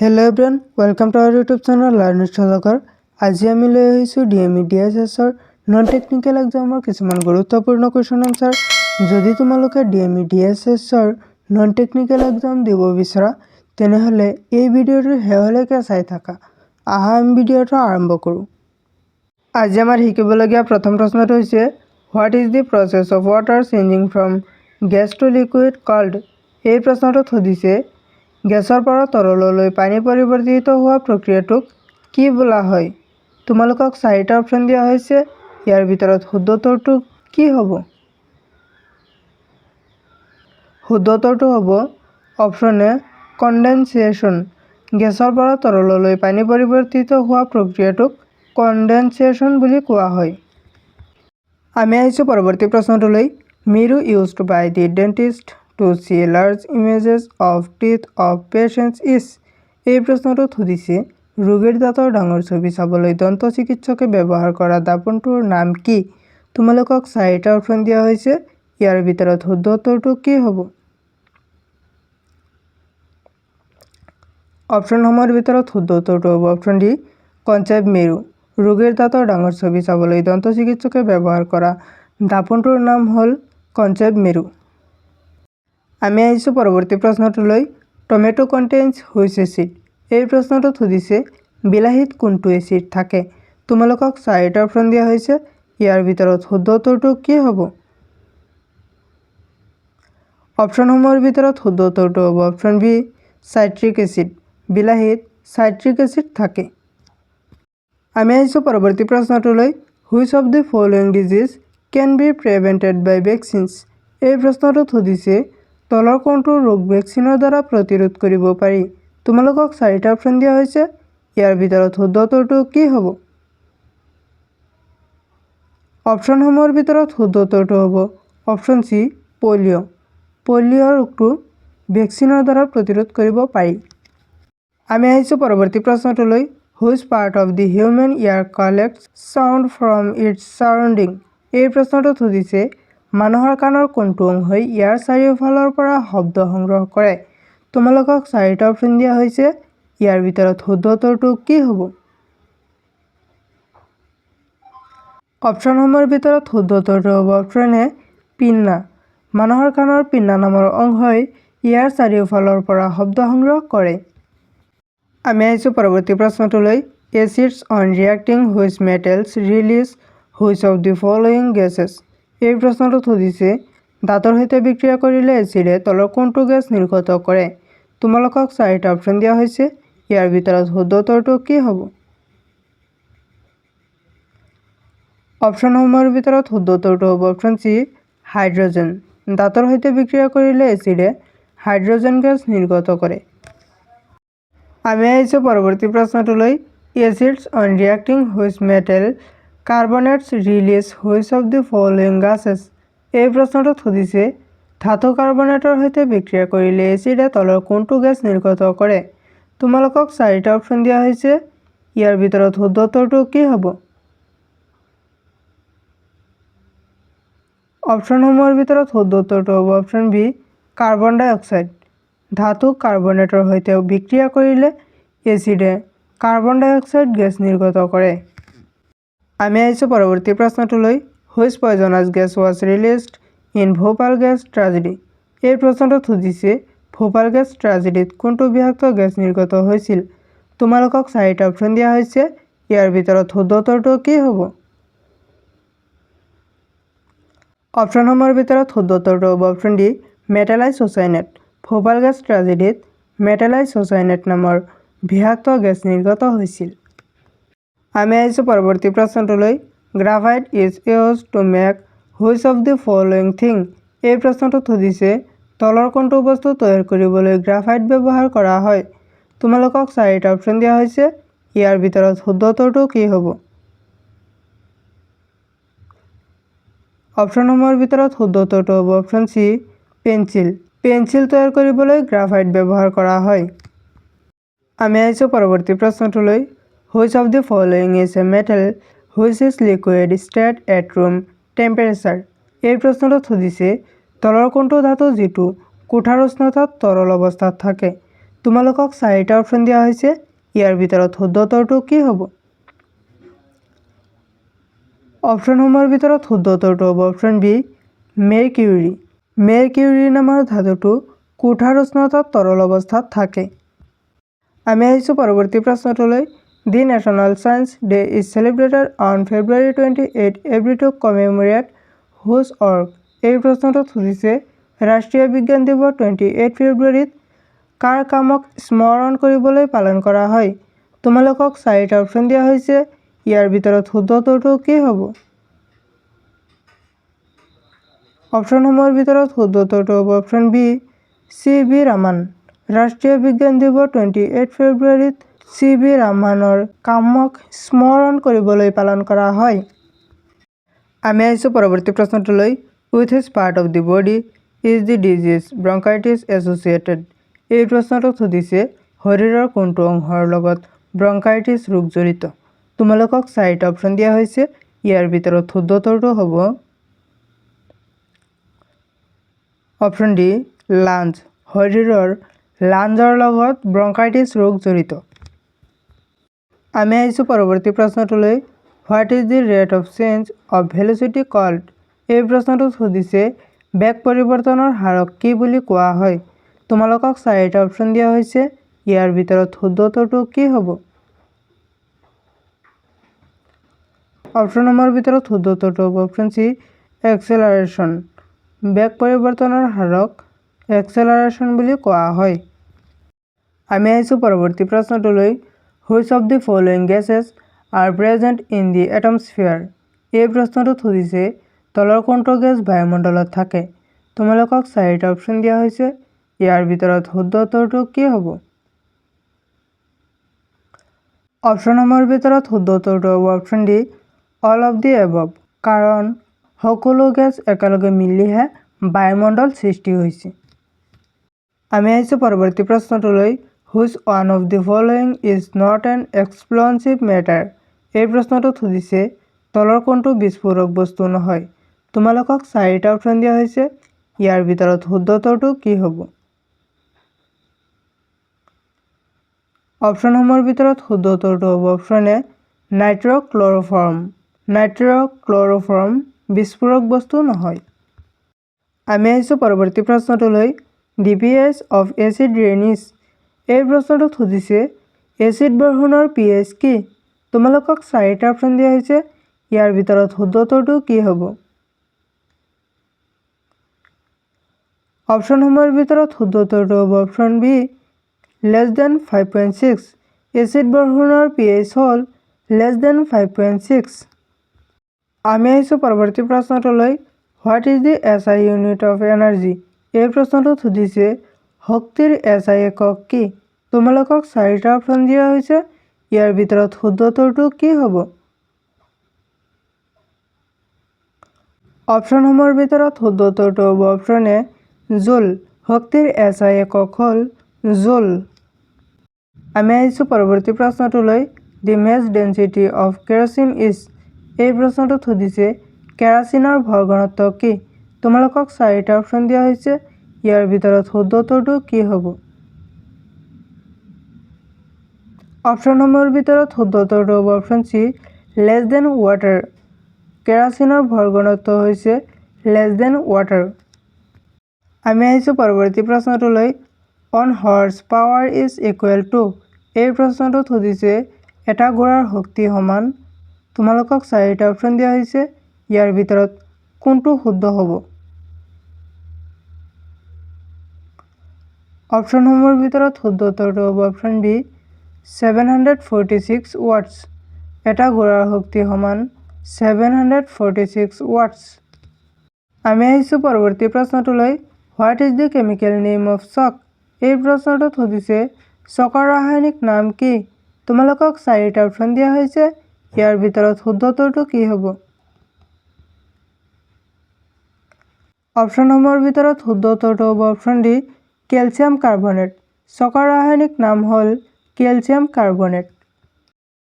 Hello everyone, welcome to our YouTube channel Learn Shalakar. আজি আমি লৈ আহিছো DME DSS নন টেকনিক্যাল এক্সামৰ কিছুমান গুৰুত্বপূৰ্ণ কোৱেশ্চন আনসাৰ। যদি তোমালোকে DME DSS non technical exam দিব বিচৰা তেনেহলে এই ভিডিঅ'টো হেহলৈকে চাই থাকা। আহা আমি ভিডিঅ'টো আৰম্ভ কৰো। আজি আমাৰ শিকিবলগীয়া প্ৰথম প্ৰশ্নটো হৈছে what is the process of water changing from gas to liquid called. এই প্ৰশ্নটো সুধিছে গেছৰ পৰা তৰললৈ পানী পৰিৱৰ্তিত হোৱা প্ৰক্ৰিয়াটোক কি বোলা হয়। তোমালোকক চাৰিটা অপচন দিয়া হৈছে, ইয়াৰ ভিতৰত শুদ্ধ উত্তৰটো কি হ'ব? শুদ্ধ উত্তৰটো হ'ব অপচন এ কনডেনসেশ্যন। গেছৰ পৰা তৰললৈ পানী পৰিৱৰ্তিত হোৱা প্ৰক্ৰিয়াটোক কনডেনসেশ্যন বুলি কোৱা হয়। আমি আহিছোঁ পৰৱৰ্তী প্ৰশ্নটোলৈ। Mirror used by the dentist to see large images of teeth of patients is। এই প্ৰশ্নটোত সুধিছে ৰোগীৰ দাঁতৰ ডাঙৰ ছবি চাবলৈ দন্ত চিকিৎসকে ব্যৱহাৰ কৰা দাপোনটোৰ নাম কি? তোমালোকক চাৰিটা অপচন দিয়া হৈছে, ইয়াৰ ভিতৰত শুদ্ধ উত্তৰটো কি হ'ব? অপচনসমূহৰ ভিতৰত শুদ্ধ উত্তৰটো হ'ব অপচন ডি কনচেভ মিৰু। ৰোগীৰ দাঁতৰ ডাঙৰ ছবি চাবলৈ দন্ত চিকিৎসকে ব্যৱহাৰ কৰা দাপোনটোৰ নাম হ'ল কনচেভ মিৰু। আমি আহিছোঁ পৰৱৰ্তী প্ৰশ্নটোলৈ। Tomato contains which acid. এই প্ৰশ্নটোত সুধিছে বিলাহীত কোনটো এচিড থাকে? তোমালোকক চাৰিটা অপচন দিয়া হৈছে, ইয়াৰ ভিতৰত শুদ্ধ উত্তৰটো কি হ'ব? অপচনসমূহৰ ভিতৰত শুদ্ধ উত্তৰটো হ'ব অপচন বি চাইট্ৰিক এচিড। বিলাহীত চাইট্ৰিক এচিড থাকে। আমি আহিছোঁ পৰৱৰ্তী প্ৰশ্নটোলৈ। Which of the following disease can be prevented by vaccines. এই প্ৰশ্নটোত সুধিছে তলৰ কোনটো ৰোগ ভেকচিনৰ দ্বাৰা প্ৰতিৰোধ কৰিব পাৰি? তোমালোকক চাৰিটা অপচন দিয়া হৈছে, ইয়াৰ ভিতৰত শুদ্ধ উত্তৰটো কি হ'ব? অপচনসমূহৰ ভিতৰত শুদ্ধ উত্তৰটো হ'ব অপচন চি পলিঅ'। পলিঅ' ৰোগটো ভেকচিনৰ দ্বাৰা প্ৰতিৰোধ কৰিব পাৰি। আমি আহিছোঁ পৰৱৰ্তী প্ৰশ্নটোলৈ। Which part of the human ear collects sound from its surrounding. এই প্ৰশ্নটোত সুধিছে মানুহৰ কাণৰ কোনটো অংশই ইয়াৰ চাৰিওফালৰ পৰা শব্দ সংগ্ৰহ কৰে? তোমালোকক চাৰিটা অপচন দিয়া হৈছে, ইয়াৰ ভিতৰত শুদ্ধ উত্তৰটো কি হ'ব? অপচনসমূহৰ ভিতৰত শুদ্ধ উত্তৰটো হ'ব অপচন এ পিন্না। মানুহৰ কাণৰ পিন্না নামৰ অংশই ইয়াৰ চাৰিওফালৰ পৰা শব্দ সংগ্ৰহ কৰে। আমি আহিছোঁ পৰৱৰ্তী প্ৰশ্নটোলৈ। Acids on reacting which metals release which of the following gases. এই প্ৰশ্নটোত সুধিছে দাঁতৰ সৈতে বিক্ৰিয়া কৰিলে এচিডে তলৰ কোনটো গেছ নিৰ্গত কৰে? তোমালোকক চাৰিটা অপচন দিয়া হৈছে, ইয়াৰ ভিতৰত শুদ্ধ উত্তৰটো কি হ'ব? অপচনসমূহৰ ভিতৰত শুদ্ধ উত্তৰটো হ'ব অপচন চি হাইড্ৰজেন। দাঁতৰ সৈতে বিক্ৰিয়া কৰিলে এচিডে হাইড্ৰজেন গেছ নিৰ্গত কৰে। আমি আহিছোঁ পৰৱৰ্তী প্ৰশ্নটোলৈ। Acids on reacting which metal carbonates release which of the following gases. এই প্ৰশ্নটোত সুধিছে ধাতু কাৰ্বনেটৰ সৈতে বিক্ৰিয়া কৰিলে এচিডে তলৰ কোনটো গেছ নিৰ্গত কৰে? তোমালোকক চাৰিটা অপচন দিয়া হৈছে, ইয়াৰ ভিতৰত শুদ্ধ উত্তৰটো কি হ'ব? অপচনসমূহৰ ভিতৰত শুদ্ধ উত্তৰটো হ'ব অপচন বি কাৰ্বন ডাই অক্সাইড। ধাতু কাৰ্বনেটৰ সৈতে বিক্ৰিয়া কৰিলে এচিডে কাৰ্বন ডাই অক্সাইড গেছ নিৰ্গত কৰে। আমি আহিছোঁ পৰৱৰ্তী প্ৰশ্নটোলৈ। Which poisonous gas was released in Bhopal gas tragedy. এই প্ৰশ্নটোত সুধিছে ভোপাল গেছ ট্ৰেজেডিত কোনটো বিষাক্ত গেছ নিৰ্গত হৈছিল? তোমালোকক চাৰিটা অপচন দিয়া হৈছে, ইয়াৰ ভিতৰত শুদ্ধ উত্তৰটো কি হ'ব? অপচনসমূহৰ ভিতৰত শুদ্ধ উত্তৰটো হ'ব option D methyl isocyanate. Bhopal gas ট্ৰেজেডিত মেটালাইছ'চাইনেট নামৰ বিষাক্ত গেছ নিৰ্গত হৈছিল। আমি আহিছোঁ পৰৱৰ্তী প্ৰশ্নটোলৈ। Graphite is used to make which of the following thing. এই প্ৰশ্নটোত সুধিছে তলৰ কোনটো বস্তু তৈয়াৰ কৰিবলৈ গ্ৰাফাইট ব্যৱহাৰ কৰা হয়? তোমালোকক চাৰিটা অপচন দিয়া হৈছে, ইয়াৰ ভিতৰত শুদ্ধ উত্তৰটো কি হ'ব? অপচনসমূহৰ ভিতৰত শুদ্ধ উত্তৰটো হ'ব অপচন চি পেন্সিল। পেন্সিল তৈয়াৰ কৰিবলৈ গ্ৰাফাইট ব্যৱহাৰ কৰা হয়। আমি আহিছোঁ পৰৱৰ্তী প্ৰশ্নটোলৈ। Which of the following is a metal which is liquid state at room temperature. এই প্ৰশ্নটোত সুধিছে তলৰ কোনটো ধাতু যিটো কোঠাৰ উষ্ণতাত তৰল অৱস্থাত থাকে? তোমালোকক 4টা অপশ্যন দিয়া হৈছে ইয়াৰ ভিতৰত শুদ্ধ উত্তৰটো কি হ'ব অপশ্যনসমূহৰ ভিতৰত শুদ্ধ উত্তৰটো হ'ব অপশ্যন বি মেৰকিউৰি মেৰকিউৰি নামৰ ধাতুটো কোঠাৰ উষ্ণতাত তৰল অৱস্থাত থাকে আমি আহিছোঁ পৰৱৰ্তী প্ৰশ্নটোলৈ The National Science Day is celebrated on February 28 every to commemorate whose work এই প্ৰশ্নটোত সুধিছে ৰাষ্ট্ৰীয় বিজ্ঞান দিৱস 28 ফেব্ৰুৱাৰীত কাৰ কামক স্মৰণ কৰিবলৈ পালন কৰা হয় তোমালোকক 4টা অপশ্যন দিয়া হৈছে ইয়াৰ ভিতৰত শুদ্ধ উত্তৰটো কি হ'ব অপশ্যনসমূহৰ ভিতৰত শুদ্ধ উত্তৰটো হ'ব অপশ্যন বি চি.ভি. ৰামান ৰাষ্ট্ৰীয় বিজ্ঞান দিৱস 28 ফেব্ৰুৱাৰীত চি.ভি. ৰামানৰ কামক স্মৰণ কৰিবলৈ পালন কৰা হয় আমি আহিছোঁ পৰৱৰ্তী প্ৰশ্নটোলৈ with his part of the body is the disease bronchitis associated এই প্ৰশ্নটোত সুধিছে শৰীৰৰ কোনটো অংশৰ লগত ব্ৰংকাইটিছ ৰোগ জড়িত তোমালোকক 4টা অপশ্যন দিয়া হৈছে ইয়াৰ ভিতৰত শুদ্ধ উত্তৰটো হ'ব অপশ্যন ডি লাঞ্জ শৰীৰৰ লাঞ্জৰ লগত ব্ৰংকাইটিছ ৰোগ জড়িত আমি আহিছোঁ পৰৱৰ্তী প্ৰশ্নটোলৈ what is the rate of change of velocity called এই প্ৰশ্নটোত সুধিছে বেগ পৰিৱৰ্তনৰ হাৰক কি বুলি কোৱা হয় তোমালোকক 4টা অপশ্যন দিয়া হৈছে ইয়াৰ ভিতৰত শুদ্ধ উত্তৰটো কি হ'ব অপশ্যনসমূহৰ ভিতৰত শুদ্ধ উত্তৰটো হ'ব অপশ্যন চি এক্সেলাৰেশ্যন বেগ পৰিৱৰ্তনৰ হাৰক এক্সেলাৰেশ্যন বুলি কোৱা হয় আমি আহিছোঁ পৰৱৰ্তী প্ৰশ্নটোলৈ which of the following gases are present in the atmosphere এই প্ৰশ্নটোত সুধিছে তলৰ কোনটো গেছ বায়ুমণ্ডলত থাকে তোমালোকক 4টা অপশ্যন দিয়া হৈছে ইয়াৰ ভিতৰত শুদ্ধ উত্তৰটো কি হ'ব অপশ্যনসমূহৰ ভিতৰত শুদ্ধ উত্তৰটো হ'ব option D all of the above কাৰণ সকলো গেছ একেলগে মিলিহে বায়ুমণ্ডল সৃষ্টি হৈছে আমি আহিছোঁ পৰৱৰ্তী প্ৰশ্নটোলৈ which one of the following is not an explosive matter এই প্ৰশ্নটোত সুধিছে তলৰ কোনটো বিস্ফোৰক বস্তু নহয় তোমালোকক 4টা অপশ্যন দিয়া হৈছে ইয়াৰ ভিতৰত শুদ্ধ উত্তৰটো কি হ'ব অপশ্যনসমূহৰ ভিতৰত শুদ্ধ উত্তৰটো হ'ব অপশ্যন এ নাইট্ৰ'ক্ল'ৰ'ফৰ্ম বিস্ফোৰক বস্তু নহয় আমি আহিছোঁ পৰৱৰ্তী প্ৰশ্নটোলৈ the pH of acid rain is এই প্ৰশ্নটোত সুধিছে এচিড বৰষুণৰ pH কি তোমালোকক 4টা অপশ্যন দিয়া হৈছে ইয়াৰ ভিতৰত শুদ্ধ উত্তৰটো কি হ'ব অপশ্যনসমূহৰ ভিতৰত শুদ্ধ উত্তৰটো হ'ব অপশ্যন বি <5.6 এচিড বৰষুণৰ pH হ'ল <5.6 আমি আহিছোঁ পৰৱৰ্তী প্ৰশ্নটোলৈ what is the SI unit of energy এই প্ৰশ্নটোত সুধিছে শক্তিৰ SI একক কি তোমালোকক 4টা অপশ্যন দিয়া হৈছে ইয়াৰ ভিতৰত শুদ্ধ উত্তৰটো কি হ'ব অপশ্যনসমূহৰ ভিতৰত শুদ্ধ উত্তৰটো হ'ব অপশ্যন এ জুল শক্তিৰ SI একক হ'ল জুল আমি আহিছোঁ পৰৱৰ্তী প্ৰশ্নটোলৈ দি মেছ ডেন্সিটি অফ কেৰচিন ইজ এই প্ৰশ্নটোত সুধিছে কেৰাচিনৰ ভৰ ঘনত্ব কি তোমালোকক 4টা অপশ্যন দিয়া হৈছে ইয়াৰ ভিতৰত শুদ্ধ উত্তৰটো কি হ'ব অপশ্যনসমূহৰ ভিতৰত শুদ্ধ উত্তৰটো হ'ব option C less than water কেৰাচিনৰ ভৰ ঘনত্ব হৈছে লেছ দেন ৱাটাৰ আমি আহিছোঁ পৰৱৰ্তী প্ৰশ্নটোলৈ one horse power is equal to এই প্ৰশ্নটোত সুধিছে এটা ঘোঁৰাৰ শক্তি সমান তোমালোকক 4টা অপশ্যন দিয়া হৈছে ইয়াৰ ভিতৰত কোনটো শুদ্ধ হ'ব অপশ্যনসমূহৰ ভিতৰত শুদ্ধ উত্তৰটো হ'ব অপশ্যন বি 746 ৱাটছ এটা ঘোঁৰাৰ শক্তি সমান 746 ৱাটছ আমি আহিছোঁ পৰৱৰ্তী প্ৰশ্নটোলৈ what is the chemical name of chalk এই প্ৰশ্নটোত সুধিছে চকৰ ৰাসায়নিক নাম কি তোমালোকক 4টা অপশ্যন দিয়া হৈছে ইয়াৰ ভিতৰত শুদ্ধ উত্তৰটো কি হ'ব অপশ্যনসমূহৰ ভিতৰত শুদ্ধ উত্তৰটো হ'ব অপশ্যন ডি কেলছিয়াম কাৰ্বনেট চকৰ ৰাসায়নিক নাম হ'ল কেলছিয়াম কাৰ্বনেট